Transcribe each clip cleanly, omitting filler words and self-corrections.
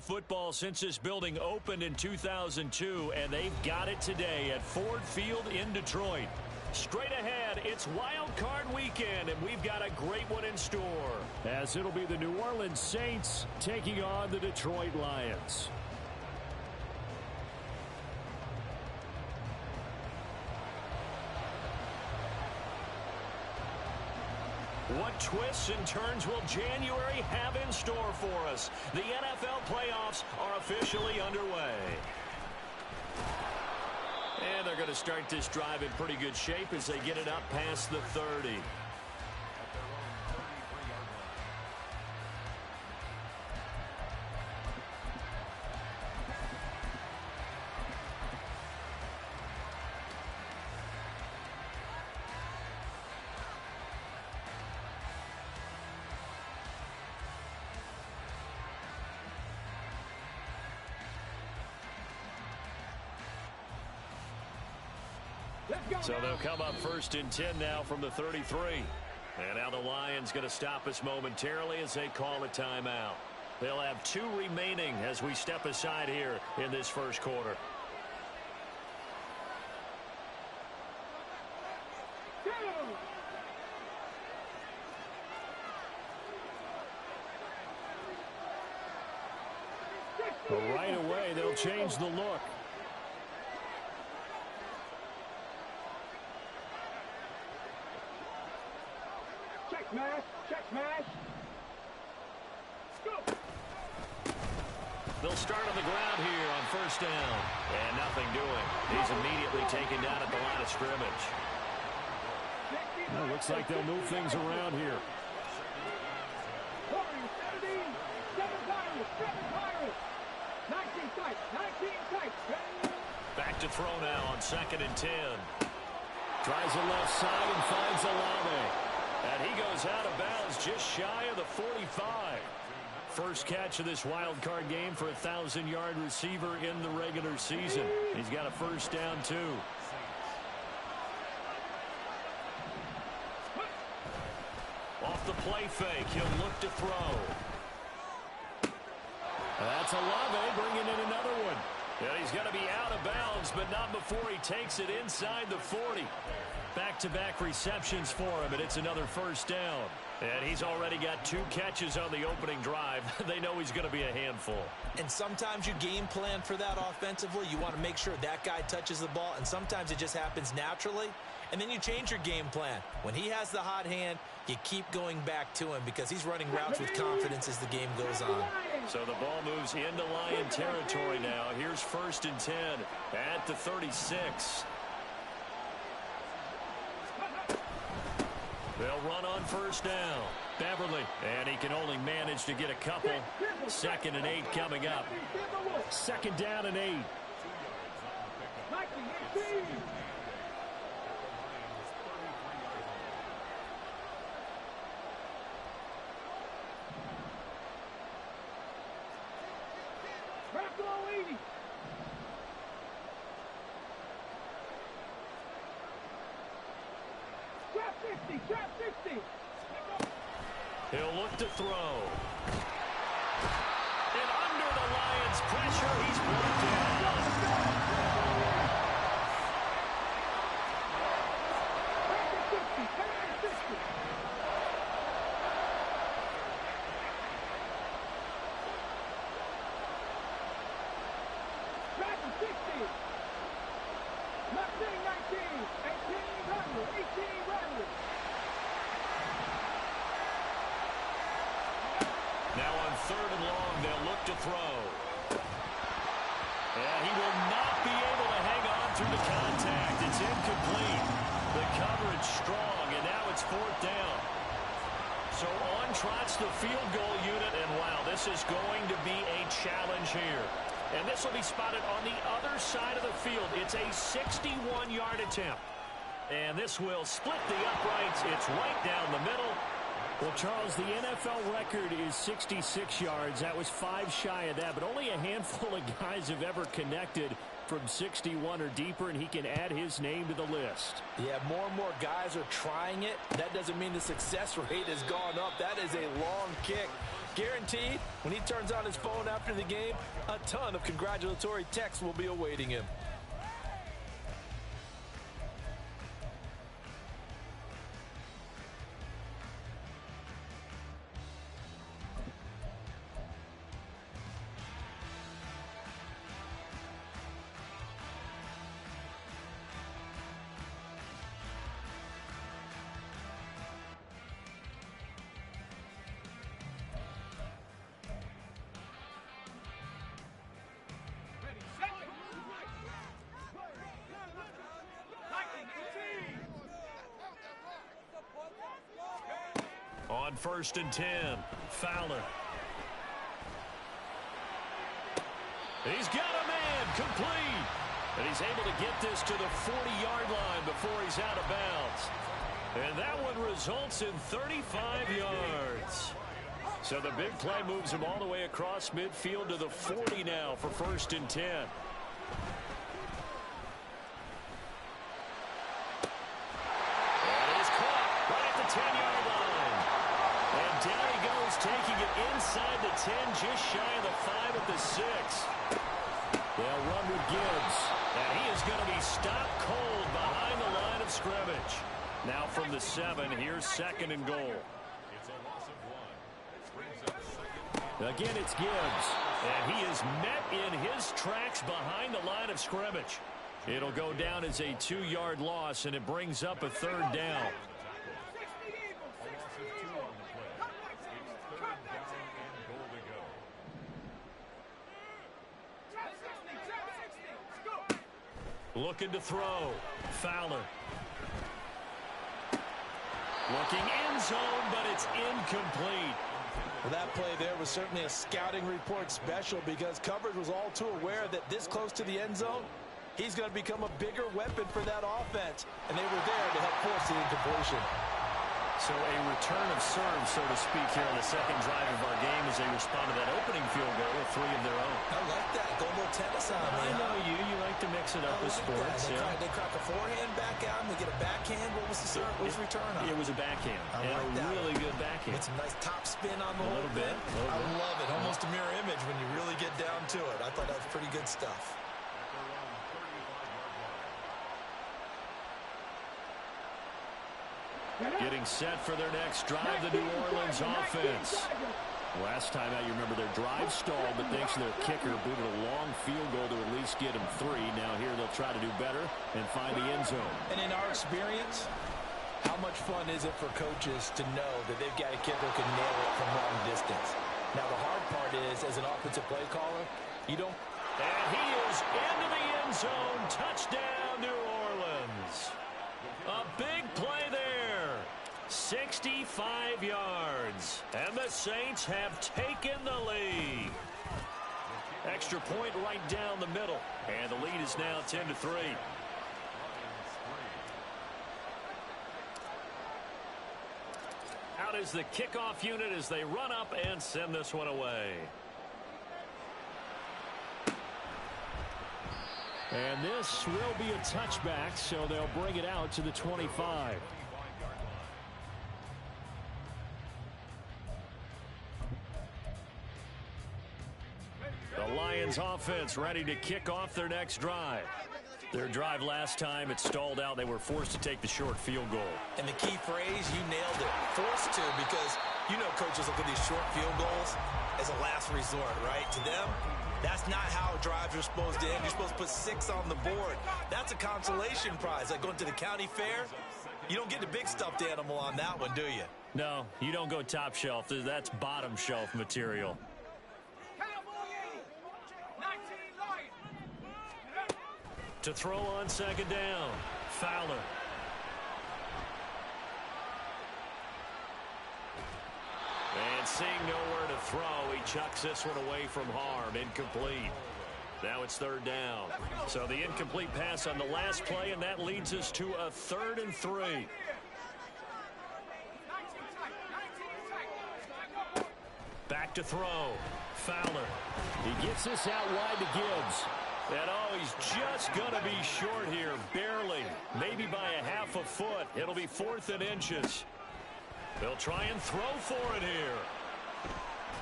have football since this building opened in 2002, and they've got it today at Ford Field in Detroit. Straight ahead, it's Wild Card Weekend, and we've got a great one in store, as it'll be the New Orleans Saints taking on the Detroit Lions. What twists and turns will January have in store for us? The NFL playoffs are officially underway. And they're going to start this drive in pretty good shape as they get it up past the 30. So they'll come up first and 10 now from the 33. And now the Lions going to stop us momentarily as they call a timeout. They'll have 2 remaining as we step aside here in this first quarter. But right away, they'll change the look. Check smash. Scoop. They'll start on the ground here on first down. And nothing doing. He's immediately taken down at the line of scrimmage. Well, looks like they'll move things around here. Back to throw now on 2nd and 10. Tries the left side and finds Olave. And he goes out of bounds just shy of the 45. First catch of this wild card game for a 1,000-yard receiver in the regular season. He's got a first down, too. Off the play fake, he'll look to throw. That's Olave bringing in another one. And he's going to be out of bounds, but not before he takes it inside the 40. Back-to-back receptions for him, and it's another first down. And he's already got 2 catches on the opening drive. They know he's going to be a handful. And sometimes you game plan for that offensively. You want to make sure that guy touches the ball, and sometimes it just happens naturally. And then you change your game plan. When he has the hot hand, you keep going back to him because he's running routes with confidence as the game goes on. So the ball moves into Lion territory now. Here's 1st and 10 at the 36. They'll run on first down. Beverly, and he can only manage to get a couple. 2nd and 8 coming up. 2nd down and 8. He'll look to throw. And under the Lions' pressure, he's brought down. Now on 3rd and long, they'll look to throw. And he will not be able to hang on through the contact. It's incomplete. The coverage strong, and now it's 4th down. So on trots the field goal unit, and wow, this is going to be a challenge here. And this will be spotted on the other side of the field. It's a 61-yard attempt. And this will split the uprights. It's right down the middle. Well, Charles, the NFL record is 66 yards. That was 5 shy of that, but only a handful of guys have ever connected from 61 or deeper, and he can add his name to the list. Yeah, more and more guys are trying it. That doesn't mean the success rate has gone up. That is a long kick. Guaranteed, when he turns on his phone after the game, a ton of congratulatory texts will be awaiting him. On 1st and 10, Fowler. He's got a man, complete. And he's able to get this to the 40-yard line before he's out of bounds. And that one results in 35 yards. So the big play moves him all the way across midfield to the 40 now for 1st and 10. And he's caught right at the 10-yard line. And down he goes, taking it inside the 10, just shy of the 5 at the 6. They'll run with Gibbs. And he is going to be stopped cold behind the line of scrimmage. Now from the 7, here's 2nd and goal. Again, it's Gibbs. And he is met in his tracks behind the line of scrimmage. It'll go down as a 2-yard loss, and it brings up a 3rd down. Looking to throw. Fowler. Looking end zone, but it's incomplete. Well, that play there was certainly a scouting report special because coverage was all too aware that this close to the end zone, he's going to become a bigger weapon for that offense. And they were there to help force the incompletion. So a return of serve, so to speak, here on the 2nd drive of our game as they respond to that opening field goal with 3 of their own. I like that. Go a little tennis on me. I know you. You like to mix it up with sports. They crack a forehand back out and they get a backhand. What was the serve? What was the return on? It was a backhand. I like and a that. really good backhand. With some nice top spin on the A little bit. I love it. Almost a mirror image when you really get down to it. I thought that was pretty good stuff. Getting set for their next drive, the New Orleans offense. Last time out, you remember their drive stalled, but thanks to their kicker, booted a long field goal to at least get them 3. Now here they'll try to do better and find the end zone. And in our experience, how much fun is it for coaches to know that they've got a kicker who can nail it from long distance? Now the hard part is, as an offensive play caller, you don't... And he is into the end zone. Touchdown, New Orleans. A big play there. 65 yards. And the Saints have taken the lead. Extra point right down the middle. And the lead is now 10-3. Out is the kickoff unit as they run up and send this one away. And this will be a touchback, so they'll bring it out to the 25. The Lions offense ready to kick off their next drive. Their drive last time, it stalled out. They were forced to take the short field goal. And the key phrase, you nailed it. Forced to, because you know coaches look at these short field goals as a last resort, right? To them, that's not how drives are supposed to end. You're supposed to put 6 on the board. That's a consolation prize. Like going to the county fair, you don't get the big stuffed animal on that one, do you? No, you don't go top shelf. That's bottom shelf material. To throw on 2nd down, Fowler. And seeing nowhere to throw, he chucks this one away from harm. Incomplete. Now it's 3rd down. So the incomplete pass on the last play, and that leads us to a 3rd and 3. Back to throw. Fowler. He gets this out wide to Gibbs. And oh, he's just going to be short here, barely, maybe by a half a foot. It'll be 4th and inches. They'll try and throw for it here.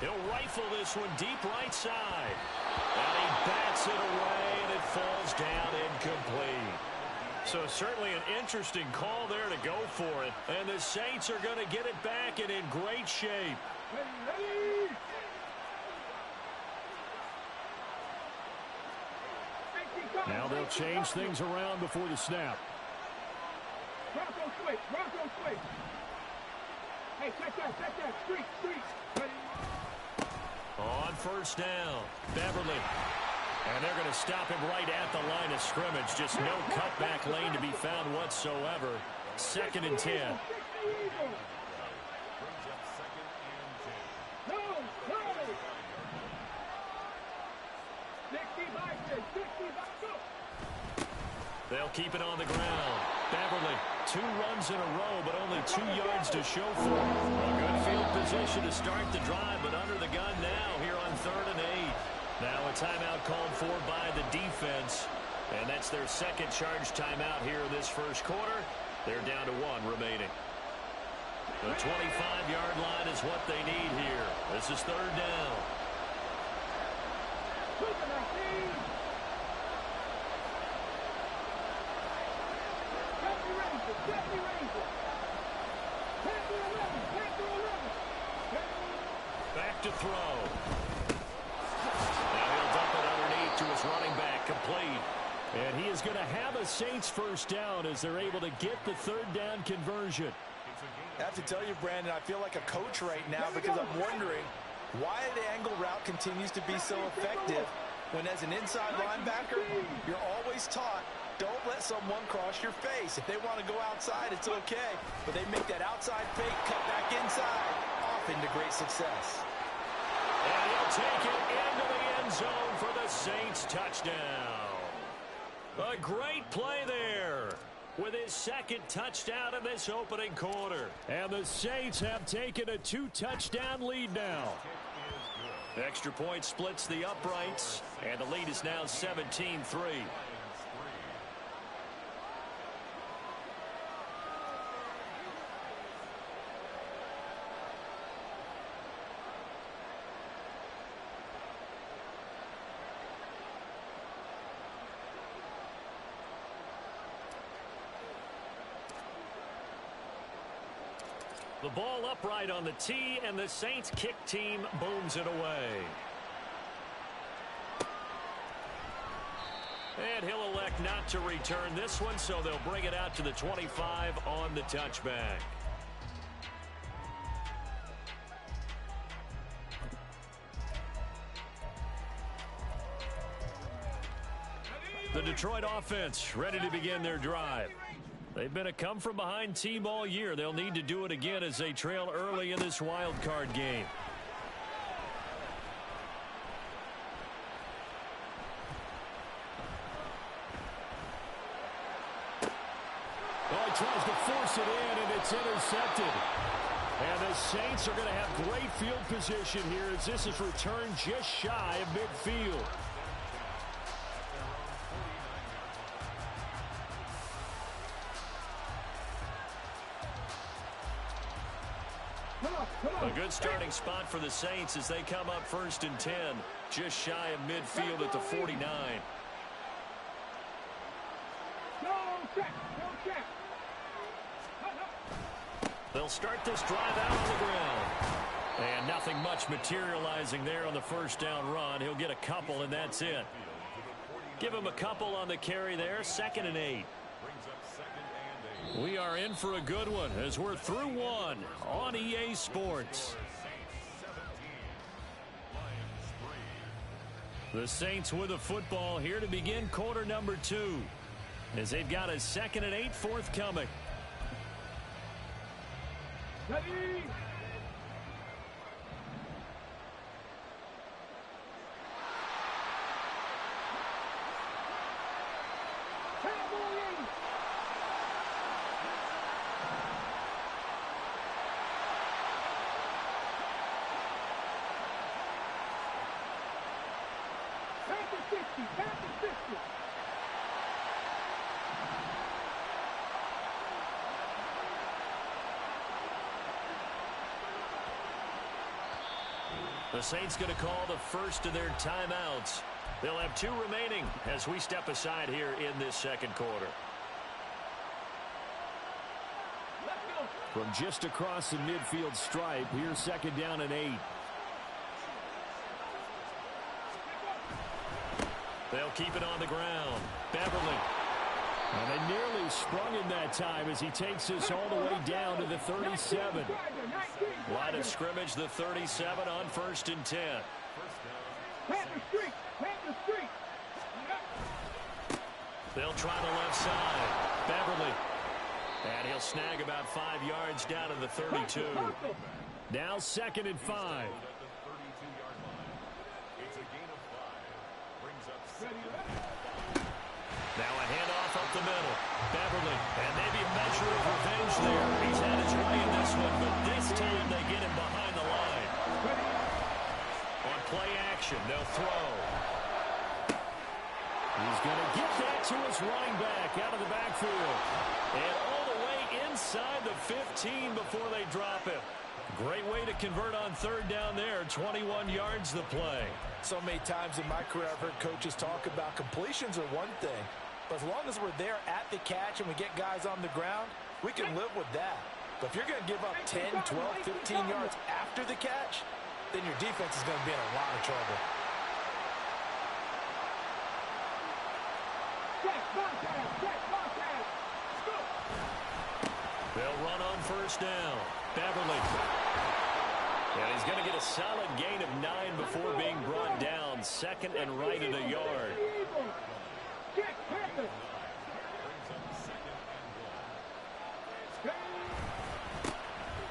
He'll rifle this one deep right side. And he bats it away, and it falls down incomplete. So certainly an interesting call there to go for it. And the Saints are going to get it back and in great shape. Now they'll change things around before the snap. Bronco switch. Hey, check that. Street. On first down, Beverly. And they're going to stop him right at the line of scrimmage. Just no cutback lane to be found whatsoever. 2nd and 10. They'll keep it on the ground. Beverly, 2 runs in a row, but only 2 yards to show for it. A good field position to start the drive, but under the gun now here on 3rd and 8. Now a timeout called for by the defense, and that's their 2nd charge timeout here in this first quarter. They're down to 1 remaining. The 25-yard line is what they need here. This is 3rd down. Back to throw. Now he'll dump it underneath to his running back, complete. And he is going to have a Saints first down as they're able to get the 3rd down conversion. I have to tell you, Brandon, I feel like a coach right now because I'm wondering why the angle route continues to be so effective when as an inside linebacker, you're always taught, don't let someone cross your face. If they want to go outside, it's okay. But they make that outside fake, cut back inside, off into great success. And he'll take it into the end zone for the Saints touchdown. A great play there with his 2nd touchdown in this opening quarter. And the Saints have taken a 2-touchdown lead now. Extra point splits the uprights, and the lead is now 17-3. The ball upright on the tee, and the Saints kick team booms it away. And he'll elect not to return this one, so they'll bring it out to the 25 on the touchback. The Detroit offense ready to begin their drive. They've been a come-from-behind team all year. They'll need to do it again as they trail early in this wild card game. Oh, he tries to force it in, and it's intercepted. And the Saints are going to have great field position here as this is returned just shy of midfield. A good starting spot for the Saints as they come up 1st and 10, just shy of midfield at the 49. They'll start this drive out on the ground. And nothing much materializing there on the first down run. He'll get a couple, and that's it. Give him a couple on the carry there, 2nd and 8. We are in for a good one as we're through one on EA Sports. The Saints with the football here to begin quarter number 2 as they've got a 2nd and 8 forthcoming. Ready? The Saints going to call the first of their timeouts. They'll have 2 remaining as we step aside here in this second quarter. From just across the midfield stripe, here's second down and 8. They'll keep it on the ground. Beverly. And they nearly sprung him that time as he takes us all the way down to the 37. Line of scrimmage, the 37 on 1st and 10. They'll try the left side. Beverly. And he'll snag about 5 yards down to the 32. Now 2nd and 5. Now a handoff up the middle. Beverly. And maybe a measure of revenge there. He's had his way in this one, but this time they get him behind the line. On play action, they'll throw. He's going to get that to his running back out of the backfield. And all the way inside the 15 before they drop him. Great way to convert on 3rd down there. 21 yards the play. So many times in my career I've heard coaches talk about completions are one thing, but as long as we're there at the catch and we get guys on the ground, we can live with that. But if you're going to give up 10, 12, 15 yards after the catch, then your defense is going to be in a lot of trouble. They'll run on 1st down. Beverly. And he's going to get a solid gain of 9 before being brought down. 2nd and right at a yard.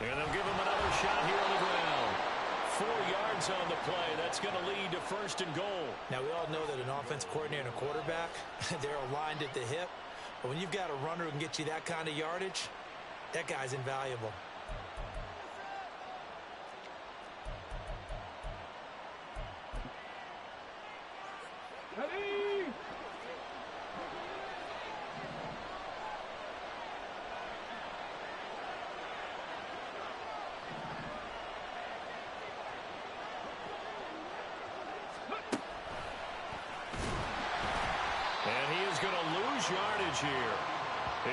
And they'll give him another shot here on the ground. 4 yards on the play. That's going to lead to 1st and goal. Now, we all know that an offense coordinator and a quarterback, they're aligned at the hip. But when you've got a runner who can get you that kind of yardage, that guy's invaluable. Yardage here.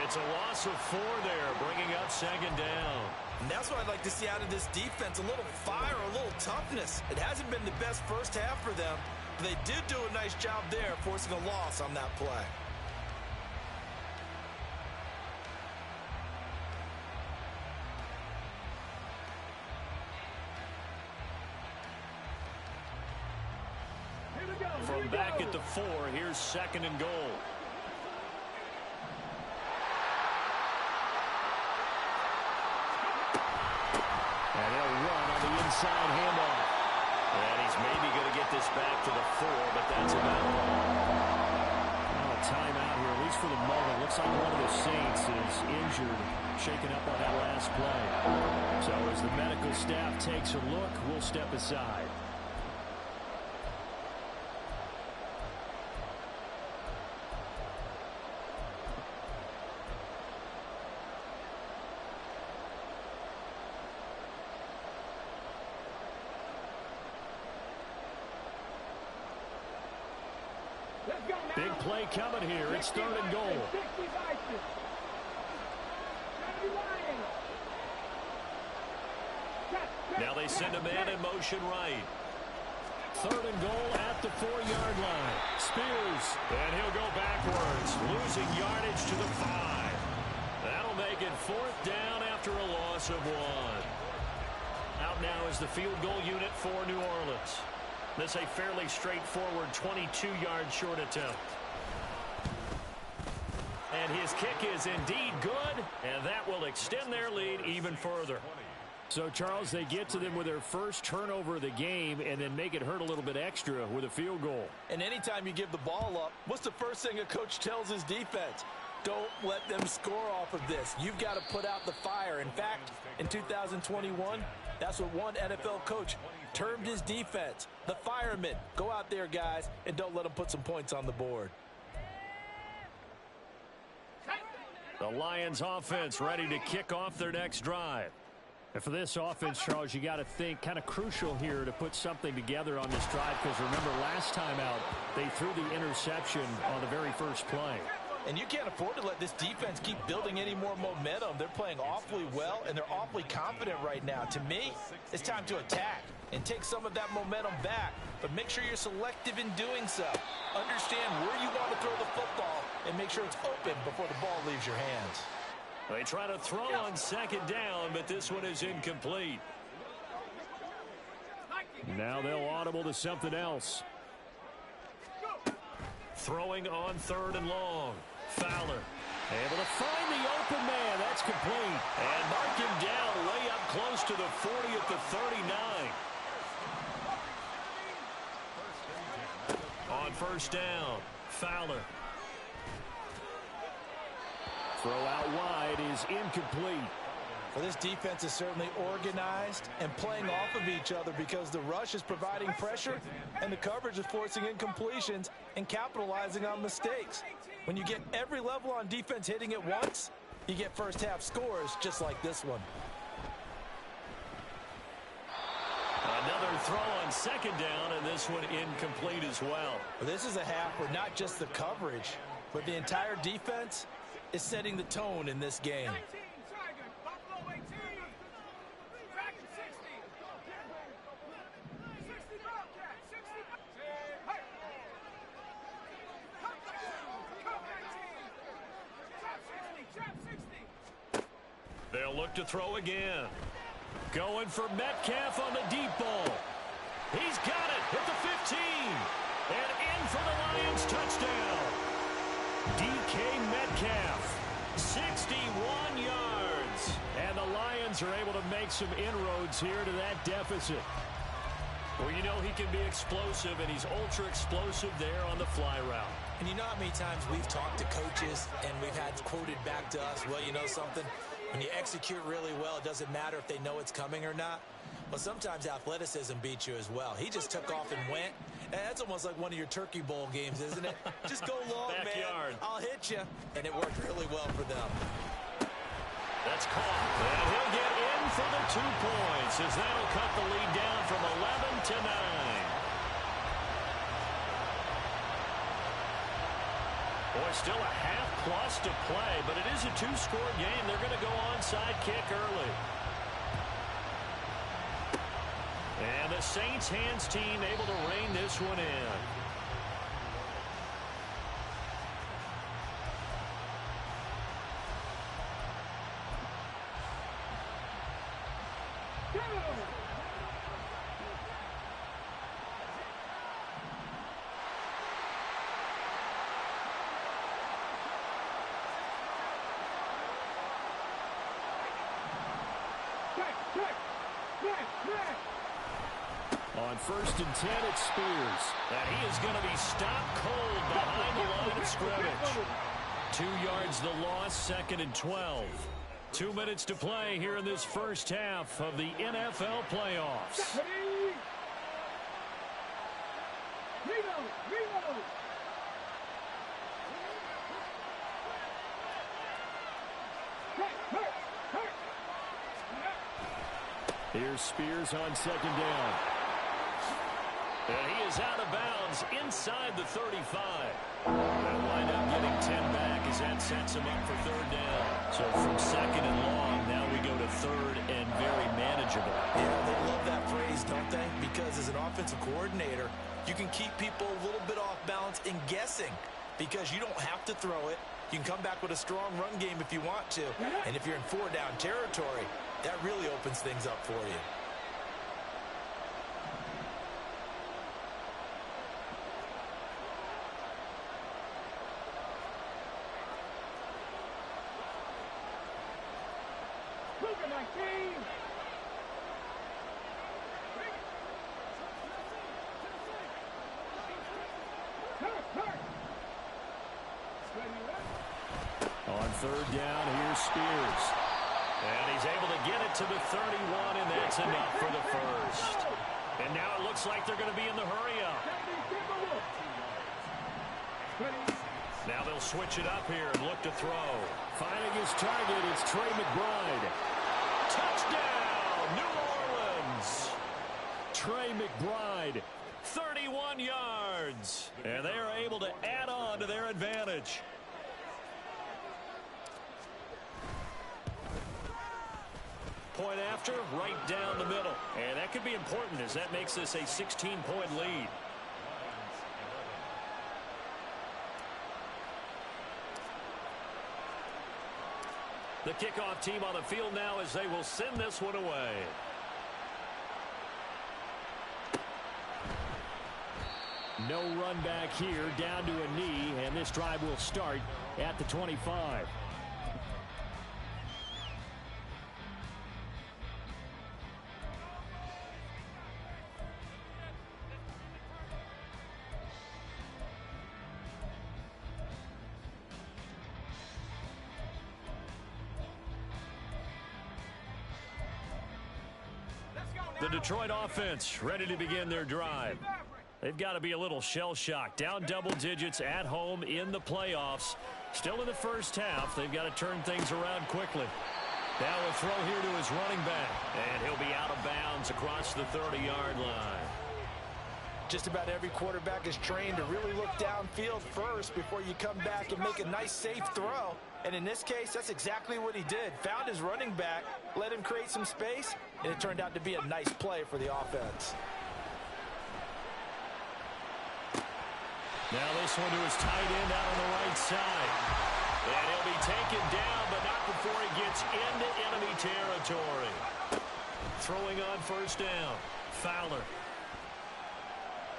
It's a loss of 4 there, bringing up 2nd down. And that's what I'd like to see out of this defense, a little fire, a little toughness. It hasn't been the best first half for them, but they did do a nice job there, forcing a loss on that play. From back at the 4, here's 2nd and goal. And he'll run on the inside handoff. And he's maybe going to get this back to the 4, but that's about all. A timeout here, at least for the moment. Looks like one of the Saints is injured, shaken up on that last play. So as the medical staff takes a look, we'll step aside. Big play coming here. It's 3rd and goal. Now they send a man in motion right. 3rd and goal at the 4-yard line. Spears. And he'll go backwards, losing yardage to the 5. That'll make it 4th down after a loss of 1. Out now is the field goal unit for New Orleans. This a fairly straightforward 22-yard short attempt. And his kick is indeed good, and that will extend their lead even further. So, Charles, they get to them with their first turnover of the game and then make it hurt a little bit extra with a field goal. And anytime you give the ball up, what's the first thing a coach tells his defense? Don't let them score off of this. You've got to put out the fire. In fact, in 2021, that's what one NFL coach termed his defense. The firemen. Go out there, guys, and don't let them put some points on the board. The Lions offense ready to kick off their next drive. And for this offense, Charles, you got to think kind of crucial here to put something together on this drive, because remember last time out they threw the interception on the very first play. And you can't afford to let this defense keep building any more momentum. They're playing awfully well, and they're awfully confident right now. To me, it's time to attack and take some of that momentum back. But make sure you're selective in doing so. Understand where you want to throw the football and make sure it's open before the ball leaves your hands. They try to throw on second down, but this one is incomplete. Now they'll audible to something else. Throwing on third and long. Fowler able to find the open man. That's complete. And mark him down way up close to the 40 at the 39. On first down, Fowler. Throw out wide is incomplete. Well, this defense is certainly organized and playing off of each other because the rush is providing pressure and the coverage is forcing incompletions and capitalizing on mistakes. When you get every level on defense hitting at once, you get first half scores just like this one. Another throw on second down, and this one incomplete as well. Well, this is a half where not just the coverage, but the entire defense is setting the tone in this game. They'll look to throw again. Going for Metcalf on the deep ball. He's got it at the 15. And in for the Lions touchdown. DK Metcalf, 61 yards. And the Lions are able to make some inroads here to that deficit. Well, you know he can be explosive, and he's ultra explosive there on the fly route. And you know how many times we've talked to coaches and we've had quoted back to us, well, you know something? When you execute really well, it doesn't matter if they know it's coming or not. Well, sometimes athleticism beats you as well. He just took off and went. And that's almost like one of your Turkey Bowl games, isn't it? Just go long, Backyard. man. I'll hit you. And it worked really well for them. That's caught. And he'll get in for the 2 points as that'll cut the lead down from 11 to 9. Boy, still a half plus to play, but it is a 2-score game. They're going to go onside kick early. And the Saints hands team able to rein this one in. On first and 10, it's Spears. And he is going to be stopped cold behind the line of scrimmage. 2 yards the loss, second and 12. 2 minutes to play here in this first half of the NFL playoffs. Here's Spears on second down. And he is out of bounds inside the 35. They'll wind up getting 10 back as that sets him up for third down. So from second and long, now we go to third and very manageable. Yeah, they love that phrase, don't they? Because as an offensive coordinator, you can keep people a little bit off balance in guessing because you don't have to throw it. You can come back with a strong run game if you want to. And if you're in 4-down territory, that really opens things up for you. On third down, here's Spears. And he's able to get it to the 31, and that's enough for the first. And now it looks like they're going to be in the hurry-up. Now they'll switch it up here and look to throw. Finding his target, it's Trey McBride. Touchdown! Trey McBride. 31 yards. And they are able to add on to their advantage. Point after, right down the middle. And that could be important as that makes this a 16-point lead. The kickoff team on the field now as they will send this one away. No run back here, down to a knee, and this drive will start at the 25. The Detroit offense ready to begin their drive. They've got to be a little shell-shocked. Down double digits at home in the playoffs. Still in the first half. They've got to turn things around quickly. Now a throw here to his running back. And he'll be out of bounds across the 30-yard line. Just about every quarterback is trained to really look downfield first before you come back and make a nice, safe throw. And in this case, that's exactly what he did. Found his running back, let him create some space, and it turned out to be a nice play for the offense. Now this one to his tight end out on the right side. And he'll be taken down, but not before he gets into enemy territory. Throwing on first down. Fowler.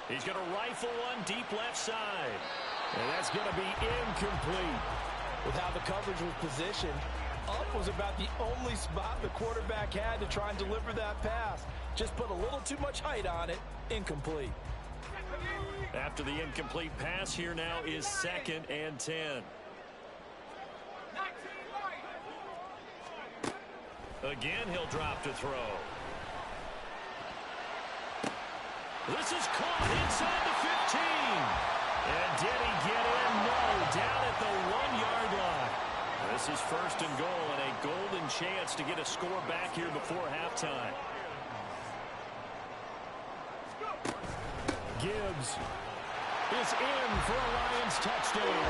He's going to rifle one deep left side. And that's going to be incomplete. With how the coverage was positioned, up was about the only spot the quarterback had to try and deliver that pass. Just put a little too much height on it. Incomplete. After the incomplete pass, here now is 2nd and 10. Again, he'll drop to throw. This is caught inside the 15. And did he get in? No, down at the 1-yard line. This is 1st and goal and a golden chance to get a score back here before halftime. Gibbs is in for a Lions touchdown.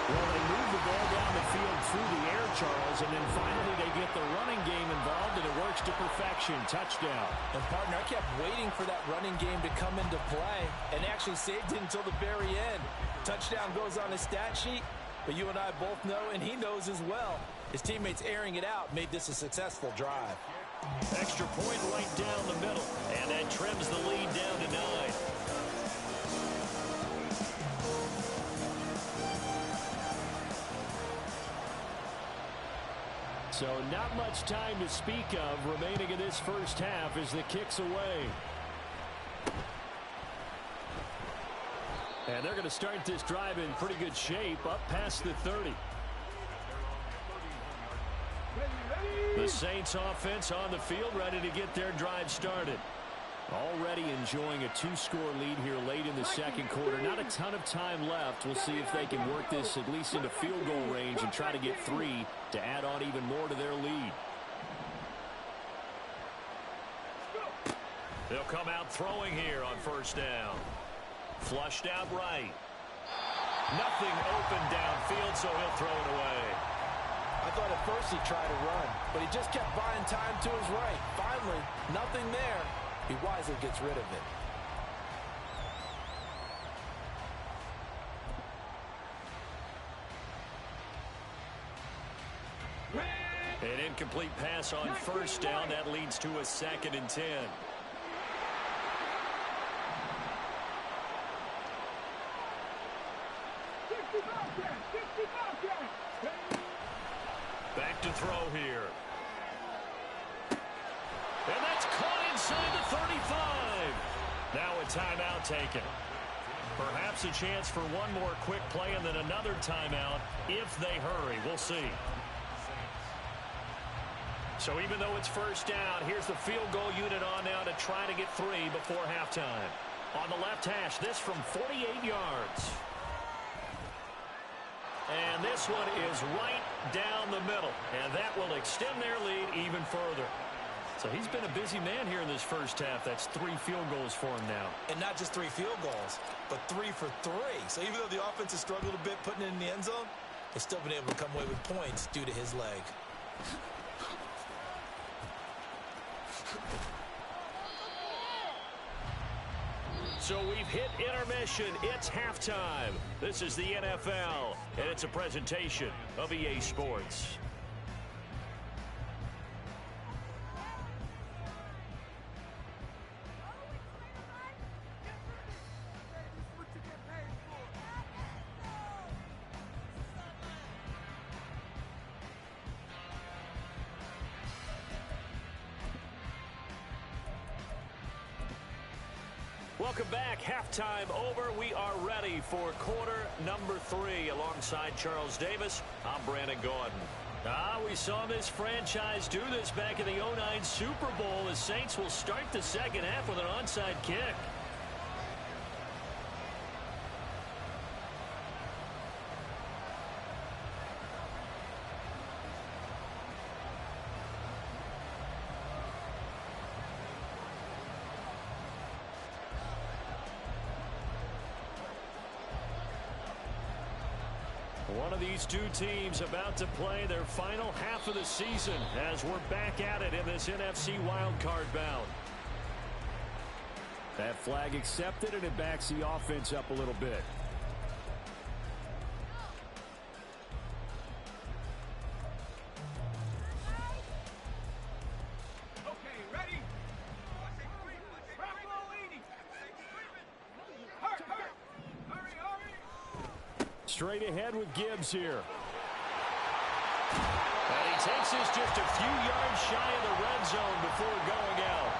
Well, they move the ball down the field through the air, Charles, and then finally they get the running game involved, and it works to perfection. Touchdown. And, partner, I kept waiting for that running game to come into play and actually saved it until the very end. Touchdown goes on his stat sheet, but you and I both know, and he knows as well, his teammates airing it out made this a successful drive. Extra point right down the middle, and that trims the lead down to 9. So not much time to speak of remaining in this first half as the kick's away. And they're going to start this drive in pretty good shape up past the 30. The Saints offense on the field ready to get their drive started. Already enjoying a 2-score lead here late in the second quarter. Not a ton of time left. We'll see if they can work this at least into field goal range and try to get 3 to add on even more to their lead. They'll come out throwing here on first down. Flushed out right. Nothing open downfield, so he'll throw it away. I thought at first he'd try to run, but he just kept buying time to his right. Finally, nothing there. He wisely gets rid of it. An incomplete pass on first down. That leads to a 2nd and 10. Back to throw here. And that's caught inside the 35. Now a timeout taken. Perhaps a chance for one more quick play and then another timeout if they hurry. We'll see. So even though it's first down, here's the field goal unit on now to try to get 3 before halftime. On the left hash, this from 48 yards. And this one is right down the middle. And that will extend their lead even further. So he's been a busy man here in this first half. That's 3 field goals for him now. And not just 3 field goals, but 3 for 3. So even though the offense has struggled a bit putting it in the end zone, they've still been able to come away with points due to his leg. So we've hit intermission. It's halftime. This is the NFL, and it's a presentation of EA Sports. Welcome back. Halftime over. We are ready for quarter number 3. Alongside Charles Davis, I'm Brandon Gordon. We saw this franchise do this back in the 2009 Super Bowl. The Saints will start the second half with an onside kick. One of these two teams about to play their final half of the season as we're back at it in this NFC wildcard bout. That flag accepted, and it backs the offense up a little bit. Okay, ready? Straight ahead with Gibbs here. And he takes this just a few yards shy of the red zone before going out.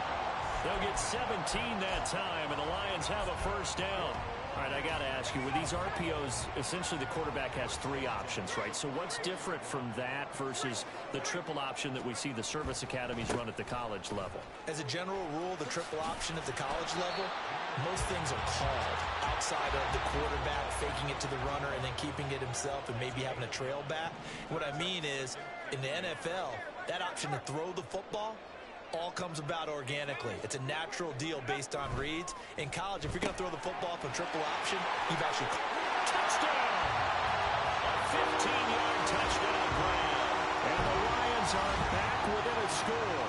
They'll get 17 that time, and the Lions have a first down. All right, I got to ask you, with these RPOs, essentially the quarterback has 3 options, right? So what's different from that versus the triple option that we see the service academies run at the college level? As a general rule, the triple option at the college level, most things are called outside of the quarterback faking it to the runner and then keeping it himself and maybe having a trail back. What I mean is, in the NFL, that option to throw the football all comes about organically. It's a natural deal based on reads. In college, if you're going to throw the football for triple option, you've actually... Touchdown! A 15-yard touchdown grab. And the Lions are back within a score.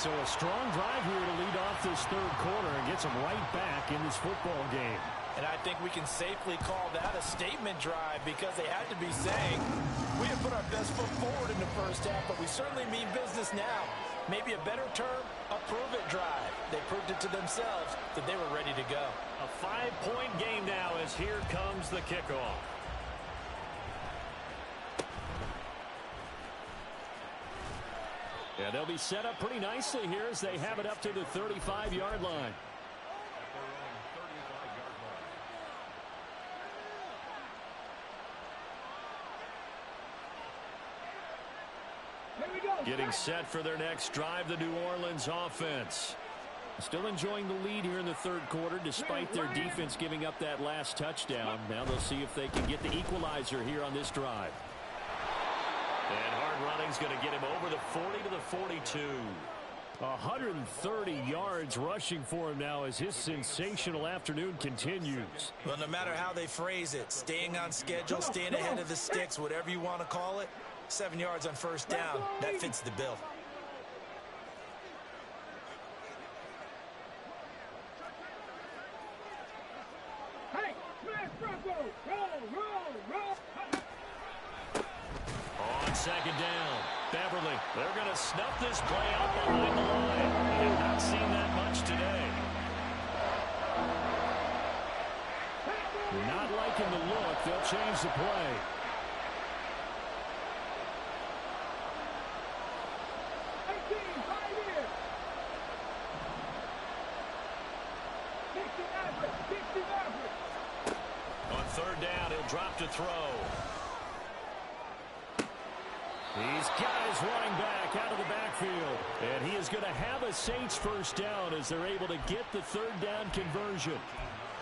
So a strong drive here to lead off this third quarter and gets them right back in this football game. And I think we can safely call that a statement drive because they had to be saying, we have put our best foot forward in the first half, but we certainly mean business now. Maybe a better term, a prove-it drive. They proved it to themselves that they were ready to go. A 5-point game now as here comes the kickoff. Yeah, they'll be set up pretty nicely here as they have it up to the 35-yard line. Getting set for their next drive, the New Orleans offense. Still enjoying the lead here in the third quarter despite their defense giving up that last touchdown. Now they'll see if they can get the equalizer here on this drive. And hard running's going to get him over the 40 to the 42. 130 yards rushing for him now as his sensational afternoon continues. Well, no matter how they phrase it, staying on schedule, staying ahead of the sticks, whatever you want to call it, 7 yards on first down, that fits the bill. Hey, smash Bronco! Roll! On second down, Beverly, they're going to snuff this play out behind the line. I have not seen that much today. Not liking the look. They'll change the play. On third down, he'll drop to throw. He's got his running back out of the backfield. And he is going to have a Saints first down as they're able to get the third down conversion.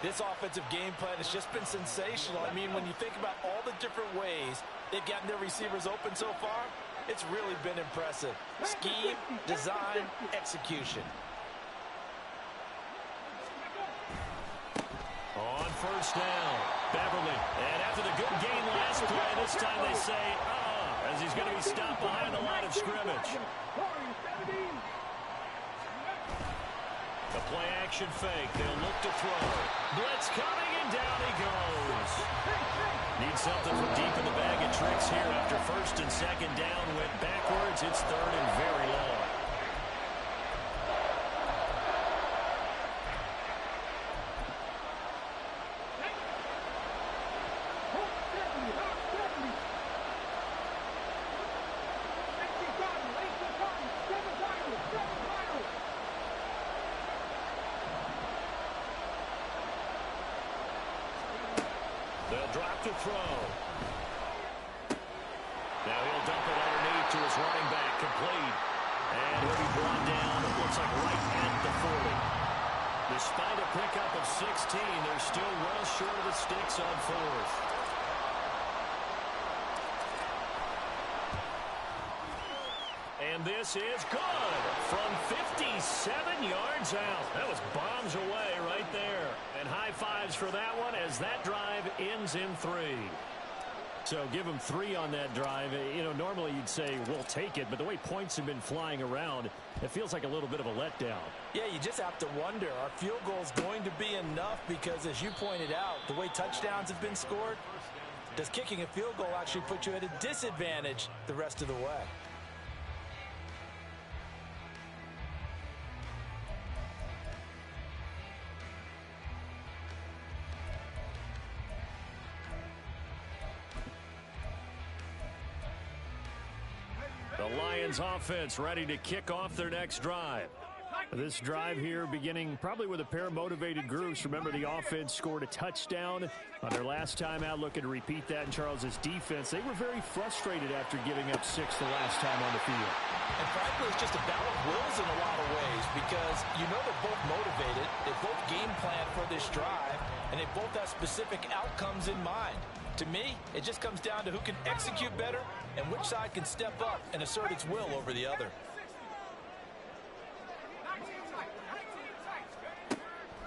This offensive game plan has just been sensational. I mean, when you think about all the different ways they've gotten their receivers open so far, It's really been impressive. Scheme, design, execution. On first down, Beverly. And after the good game last play, this time they say, as he's going to be stopped behind the line of scrimmage. The play-action fake. They'll look to throw. Blitz coming, and down he goes. Need something from deep in the bag of tricks here after first and second down. Went backwards. It's third and very long. They'll drop to throw. Now he'll dump it underneath to his running back, complete. And he'll be brought down, it looks like right at the 40. Despite a pickup of 16, they're still well short of the sticks on fourth. And this is good from 57 yards out. That was bombs away right there. And high fives for that one as that drive ends in 3. So give them 3 on that drive. You know, normally you'd say, we'll take it, but the way points have been flying around, it feels like a little bit of a letdown. Yeah, you just have to wonder, are field goals going to be enough? Because as you pointed out, the way touchdowns have been scored, does kicking a field goal actually put you at a disadvantage the rest of the way? The Lions offense ready to kick off their next drive. This drive here beginning probably with a pair of motivated groups. Remember, the offense scored a touchdown on their last time out. Looking to repeat that in Charles's defense. They were very frustrated after giving up 6 the last time on the field. And frankly, it's just a battle of wills in a lot of ways because you know they're both motivated. They both game plan for this drive, and they both have specific outcomes in mind. To me, it just comes down to who can execute better and which side can step up and assert its will over the other.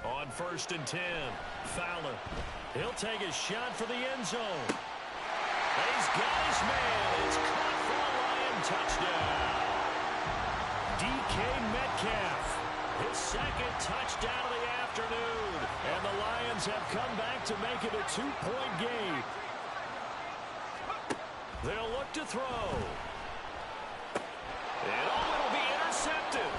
On first and 10, Fowler. He'll take a shot for the end zone. He's got his man. It's caught for a Lion touchdown. DK Metcalf, his second touchdown of the afternoon. And the Lions have come back to make it a 2-point game. They'll look to throw. And it'll be intercepted.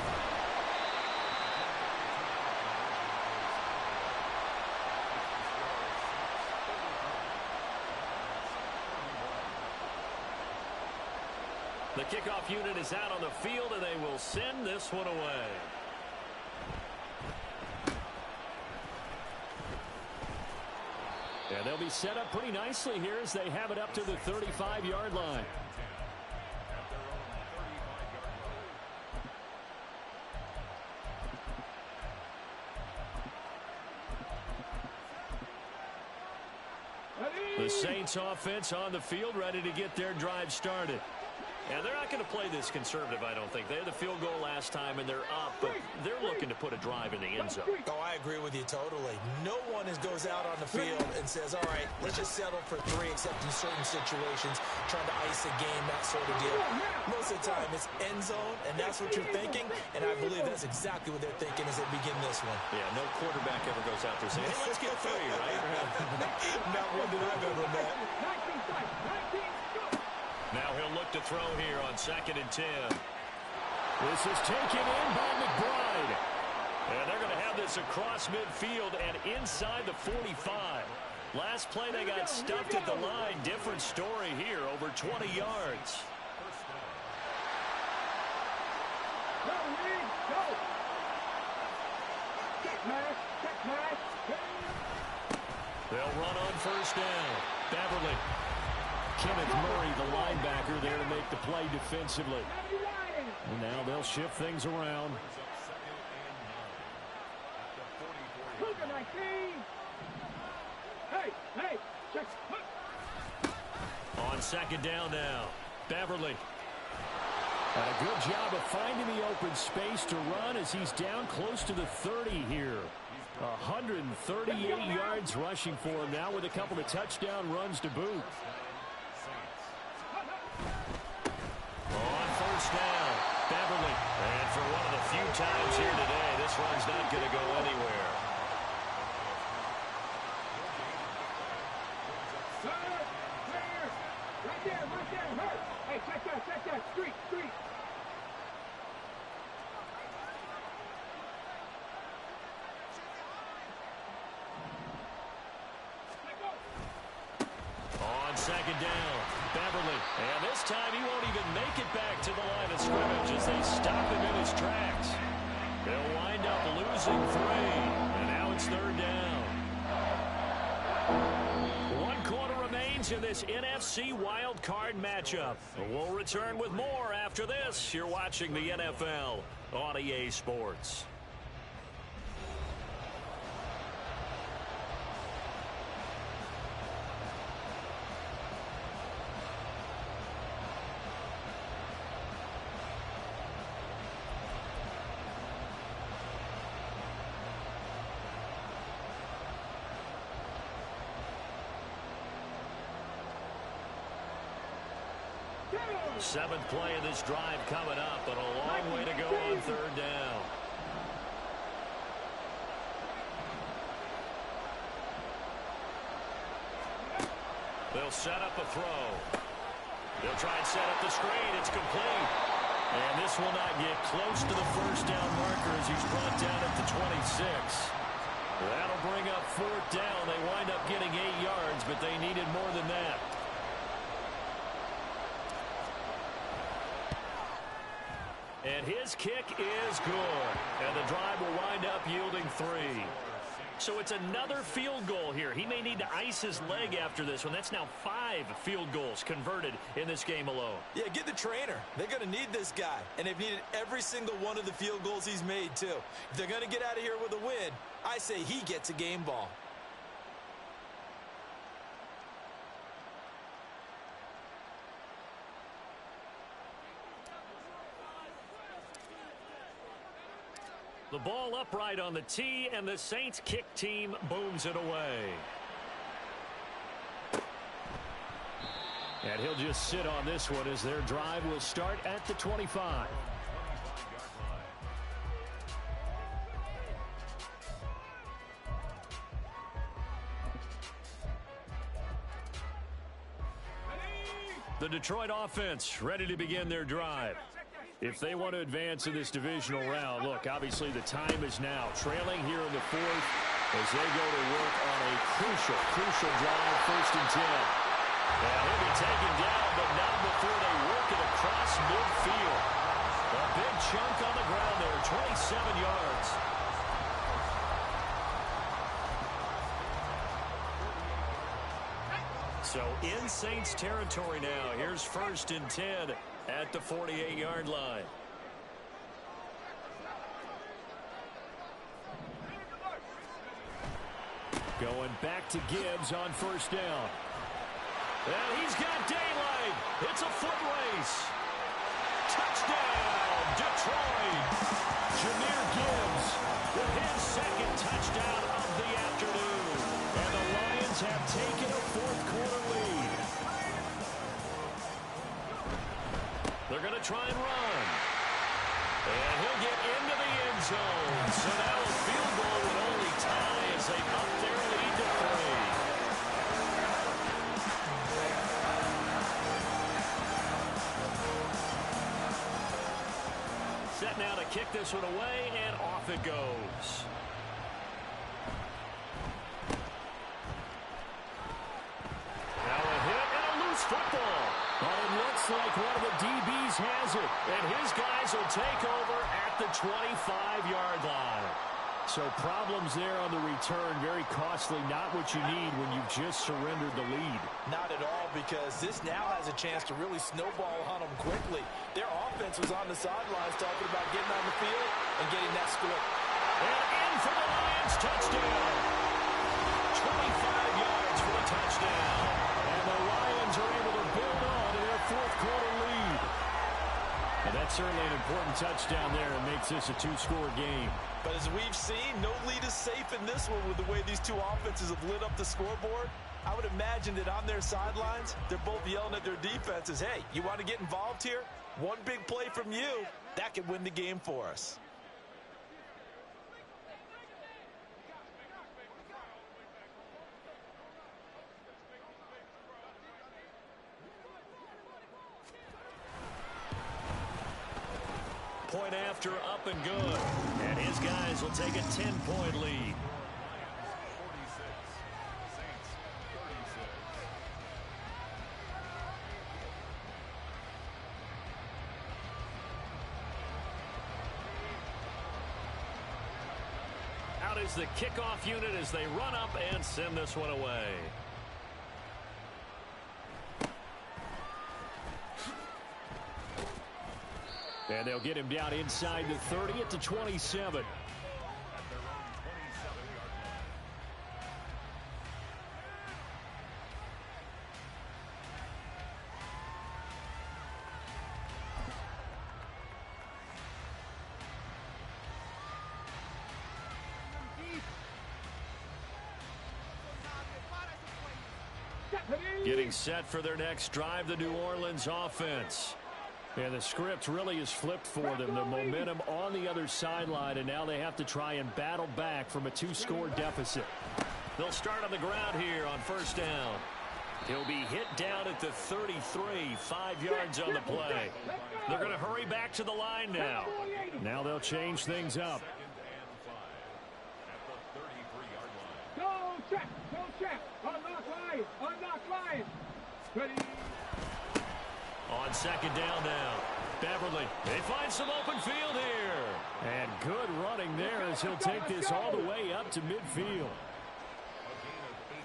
The kickoff unit is out on the field, and they will send this one away. And they'll be set up pretty nicely here as they have it up to the 35-yard line. The Saints offense on the field ready to get their drive started. And they're not going to play this conservative, I don't think. They had the field goal last time, and they're up, but they're looking to put a drive in the end zone. Oh, I agree with you totally. No one goes out on the field and says, all right, let's just settle for 3, except in certain situations, trying to ice a game, that sort of deal. Most of the time, it's end zone, and that's what you're thinking, and I believe that's exactly what they're thinking as they begin this one. Yeah, no quarterback ever goes out there saying, hey, let's get 3, right? Not one that I've ever met. Now he'll look to throw here on second and 10. This is taken in by McBride. And they're going to have this across midfield and inside the 45. Last play they got stuffed at the line. Different story here, over 20 yards. They'll run on first down. Beverly. Kenneth Murray, the linebacker, there to make the play defensively. And now they'll shift things around. On second down now, Beverly. And a good job of finding the open space to run as he's down close to the 30 here. 138 yards rushing for him now with a couple of touchdown runs to boot. On first down, Beverly. And for one of the few times here today, this run's not going to go anywhere. Right there, hurt. Hey, check that, street. On second down, Beverly. And this time he won't even make it back to the line of scrimmage as they stop him in his tracks. They'll wind up losing 3. And now it's third down. 1 quarter remains in this NFC wild card matchup. We'll return with more after this. You're watching the NFL on EA Sports. Seventh play of this drive coming up, but a long way to go on third down. They'll set up a throw. They'll try and set up the screen. It's complete. And this will not get close to the first down marker as he's brought down at the 26. That'll bring up fourth down. They wind up getting 8 yards, but they needed more than that. And his kick is good. And the drive will wind up yielding 3. So it's another field goal here. He may need to ice his leg after this one. That's now 5 field goals converted in this game alone. Yeah, get the trainer. They're going to need this guy. And they've needed every single one of the field goals he's made, too. If they're going to get out of here with a win, I say he gets a game ball. The ball upright on the tee, and the Saints kick team booms it away. And he'll just sit on this one as their drive will start at the 25. The Detroit offense ready to begin their drive. If they want to advance in this divisional round, look, obviously the time is now. Trailing here in the 4th as they go to work on a crucial drive, 1st and 10. And he'll be taken down, but not before they work it across midfield. A big chunk on the ground there, 27 yards. So in Saints territory now. Here's 1st and 10 at the 48-yard line. Going back to Gibbs on 1st down. And he's got daylight. It's a foot race. Touchdown, Detroit. Jahmyr Gibbs with his 2nd touchdown of the afternoon. And the Lions have taken a 4th quarter lead. They're going to try and run. And he'll get into the end zone. So now a field goal would only tie as they up their lead to 3. Set now to kick this one away, and off it goes. Now a hit and a loose football. But it looks like one of the DBs has it. And his guys will take over at the 25-yard line. So problems there on the return. Very costly. Not what you need when you've just surrendered the lead. Not at all, because this now has a chance to really snowball on them quickly. Their offense was on the sidelines talking about getting on the field and getting that score. And in for the Lions, touchdown. 25 yards for the touchdown. And the Lions are able to build on to their 4th quarter lead. And that's certainly an important touchdown there and makes this a two-score game. But as we've seen, no lead is safe in this one with the way these two offenses have lit up the scoreboard. I would imagine that on their sidelines, they're both yelling at their defenses, hey, you want to get involved here? One big play from you, that could win the game for us. Point after, up and good. And his guys will take a 10-point lead. Out is the kickoff unit as they run up and send this one away. And they'll get him down inside the 30 at the 27. Getting set for their next drive, the New Orleans offense. And the script really is flipped for them. The momentum on the other sideline, and now they have to try and battle back from a two-score deficit. They'll start on the ground here on first down. He'll be hit down at the 33, 5 yards on the play. They're going to hurry back to the line now. Now they'll change things up. Go check, unlock line. Ready. On second down now, Beverly. They find some open field here. And good running there as he'll take this all the way up to midfield.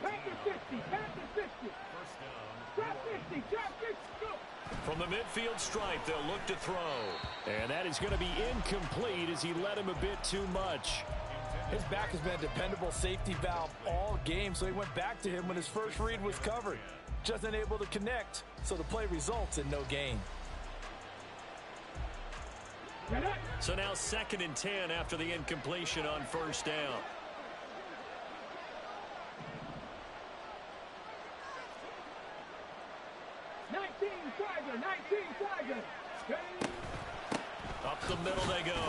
Back to 50, back to 50. Drop 50, go. From the midfield stripe, they'll look to throw. And that is going to be incomplete as he led him a bit too much. His back has been a dependable safety valve all game, so he went back to him when his first read was covered. Just unable to connect, so the play results in no gain. So now 2nd and 10 after the incompletion on first down. Up the middle they go.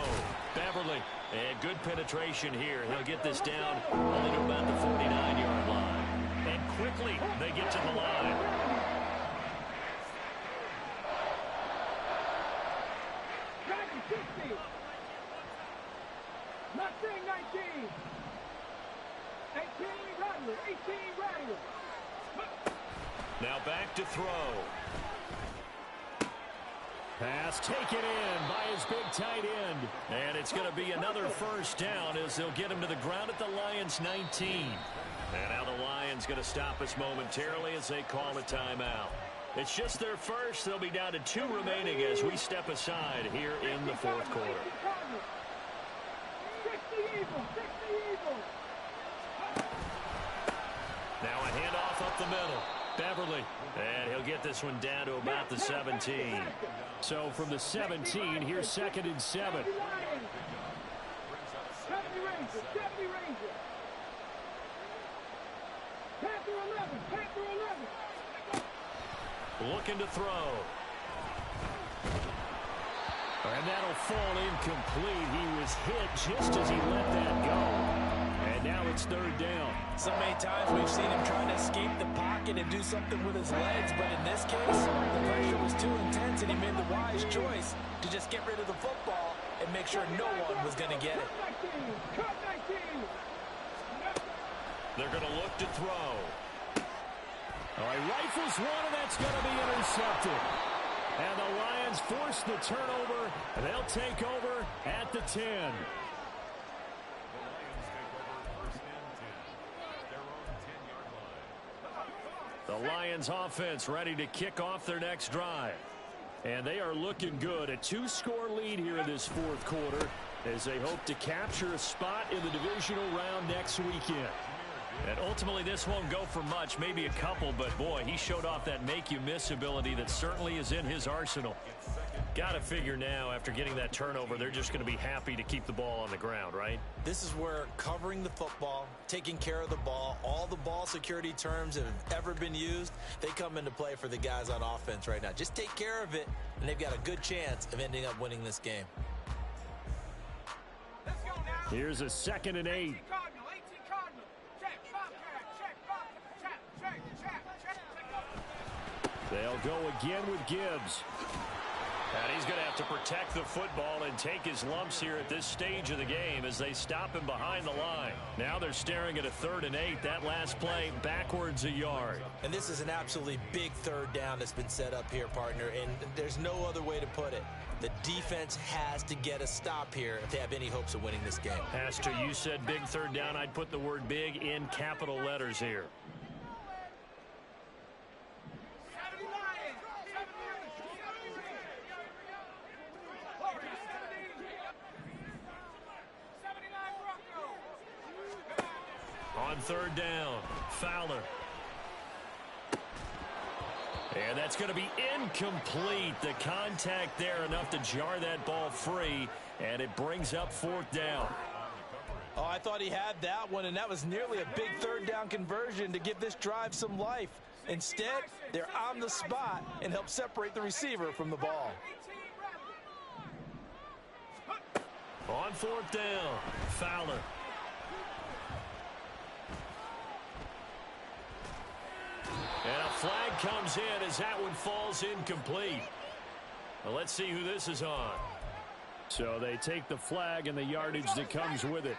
Beverly. And good penetration here. He'll get this down only to about the 49-yard line. And quickly they get to the line. Mustang 19. 18 Rattler. Now back to throw. Pass taken in by his big tight end. And it's going to be another first down as they'll get him to the ground at the Lions 19. And now the Lions going to stop us momentarily as they call a timeout. It's just their first. They'll be down to 2 remaining as we step aside here in the fourth quarter. 60 Eagles. Now a handoff up the middle. Beverly. And he'll get this one down to about the 17. So from the 17, here's 2nd and 7. 70 Rangers. Panther 11. Looking to throw. And that'll fall incomplete. He was hit just as he let that go. And now it's 3rd down. So many times we've seen him trying to escape the pocket and do something with his legs, but in this case, the pressure was too intense and he made the wise choice to just get rid of the football and make sure no one was going to get it. They're going to look to throw. All right, rifles one, and that's going to be intercepted. And the Lions force the turnover. They'll take over at the 10. The Lions offense ready to kick off their next drive. And they are looking good. A 2-score lead here in this fourth quarter as they hope to capture a spot in the divisional round next weekend. And ultimately, this won't go for much, maybe a couple, but boy, he showed off that make-you-miss ability that certainly is in his arsenal. Got to figure now, after getting that turnover, they're just going to be happy to keep the ball on the ground, right? This is where covering the football, taking care of the ball, all the ball security terms that have ever been used, they come into play for the guys on offense right now. Just take care of it, and they've got a good chance of ending up winning this game. Here's a 2nd and 8. They'll go again with Gibbs. And he's going to have to protect the football and take his lumps here at this stage of the game as they stop him behind the line. Now they're staring at a 3rd and 8. That last play backwards a yard. And this is an absolutely big 3rd down that's been set up here, partner, and there's no other way to put it. The defense has to get a stop here if they have any hopes of winning this game. Pastor, you said big 3rd down. I'd put the word big in capital letters here. On 3rd down, Fowler. And that's going to be incomplete. The contact there enough to jar that ball free, and it brings up 4th down. Oh, I thought he had that one, and that was nearly a big 3rd down conversion to give this drive some life. Instead, they're on the spot and help separate the receiver from the ball. On 4th down, Fowler. And a flag comes in as that one falls incomplete. Well, let's see who this is on. So they take the flag and the yardage that comes with it.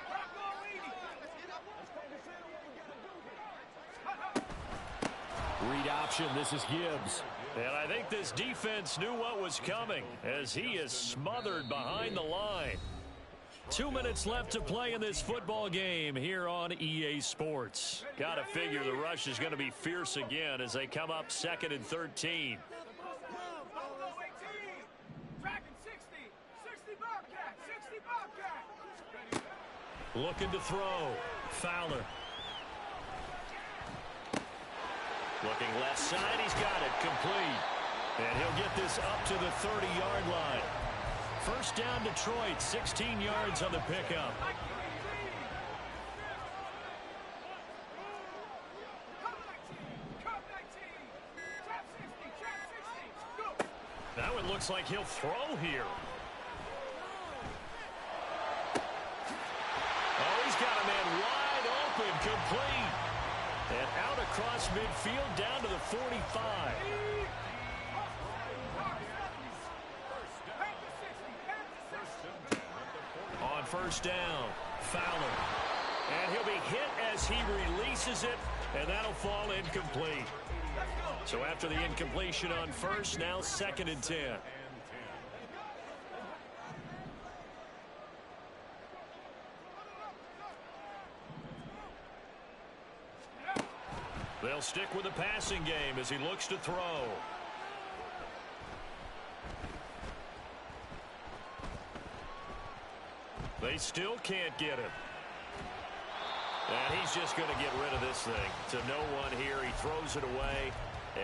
Read option. This is Gibbs. And I think this defense knew what was coming as he is smothered behind the line. 2 minutes left to play in this football game here on EA Sports. Got to figure the rush is going to be fierce again as they come up 2nd and 13. Looking to throw. Fowler. Looking left side. He's got it. Complete. And he'll get this up to the 30-yard line. 1st down, Detroit, 16 yards on the pickup. Now it looks like he'll throw here. Oh, he's got a man wide open, complete. And out across midfield down to the 45. On 1st down, Fowler. And he'll be hit as he releases it, and that'll fall incomplete. So after the incompletion on 1st, now 2nd and 10. They'll stick with the passing game as he looks to throw. They still can't get him. And he's just going to get rid of this thing. To no one here. He throws it away.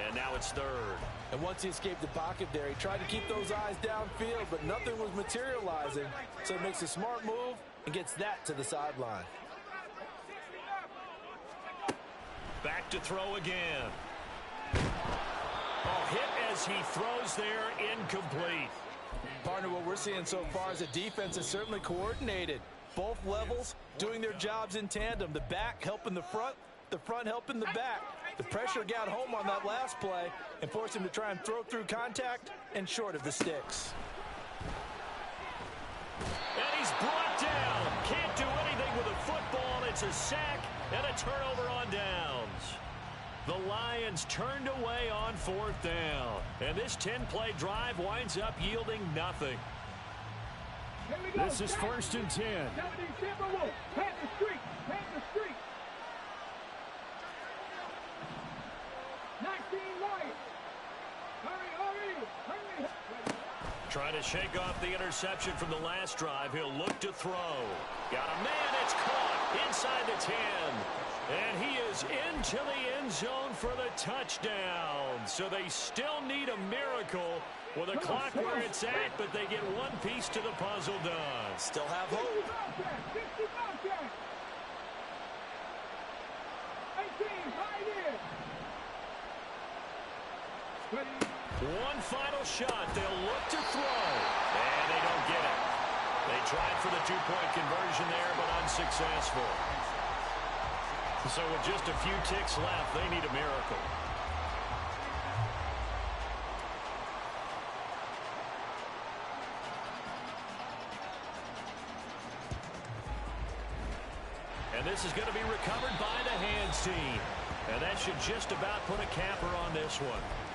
And now it's 3rd. And once he escaped the pocket there, he tried to keep those eyes downfield, but nothing was materializing. So he makes a smart move and gets that to the sideline. Back to throw again. Oh, hit as he throws there, incomplete. Partner, what we're seeing so far is the defense is certainly coordinated. Both levels doing their jobs in tandem. The back helping the front helping the back. The pressure got home on that last play and forced him to try and throw through contact and short of the sticks. And he's brought down. Can't do anything with a football. It's a sack and a turnover on downs. The Lions turned away on 4th down. And this 10-play drive winds up yielding nothing. This is 1st and 10. 19 Lions. Hurry. Trying to shake off the interception from the last drive. He'll look to throw. Got a man. It's caught inside the 10. And he is into the end zone for the touchdown. So they still need a miracle with the clock where it's at, but they get one piece to the puzzle done. Still have hope. 18, right in. One final shot. They'll look to throw. And they don't get it. They tried for the two-point conversion there, but unsuccessful. So with just a few ticks left, they need a miracle. And this is going to be recovered by the hands team. And that should just about put a capper on this one.